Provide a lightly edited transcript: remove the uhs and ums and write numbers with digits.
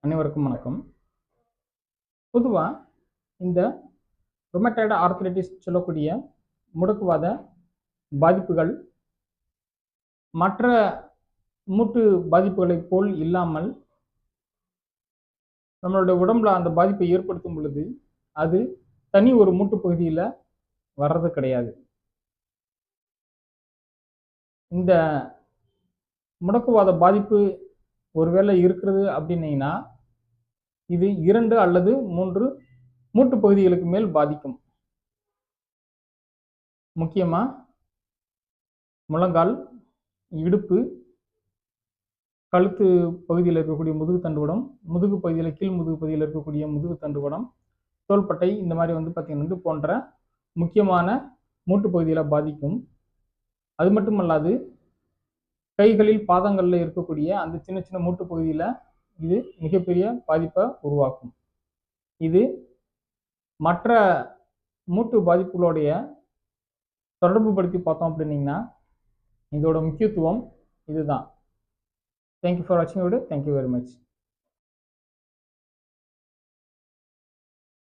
அனைவருக்கும் வணக்கம். பொதுவா இந்த ருமட்டாய்டு ஆர்த்ரைட்டிஸ் சொல்லக்கூடிய முடக்குவாத பாதிப்புகள் மற்ற மூட்டு பாதிப்புகளைப் போல் இல்லாமல் நம்மளுடைய உடம்புல அந்த பாதிப்பை ஏற்படுத்தும் பொழுது அது தனி ஒரு மூட்டு பகுதியில வர்றது கிடையாது. இந்த முடக்குவாத பாதிப்பு ஒருவேளை இருக்கிறது அப்படின்னீங்கன்னா இது 2 அல்லது 3 மூட்டு பகுதிகளுக்கு மேல் பாதிக்கும். முக்கியமா முழங்கால், இடுப்பு, கழுத்து பகுதியில் இருக்கக்கூடிய முதுகு தண்டுவடம், முதுகு பகுதியில் கீழ் முதுகு பகுதியில் இருக்கக்கூடிய முதுகு தண்டுவடம், தோள்பட்டை இந்த மாதிரி பார்த்தீங்கன்னா போன்ற முக்கியமான மூட்டு பகுதியில பாதிக்கும். அது மட்டுமல்லாது கைகளில் பாதங்களில் இருக்கக்கூடிய அந்த சின்ன சின்ன மூட்டு பகுதியில இது மிகப்பெரிய பாதிப்பை உருவாக்கும். இது மற்ற மூட்டு பாதிப்புகளுடைய தொடர்பு படுத்தி பார்த்தோம் அப்படின்னீங்கன்னா இதோட முக்கியத்துவம் இதுதான். Thank you for watching video. Thank you very much.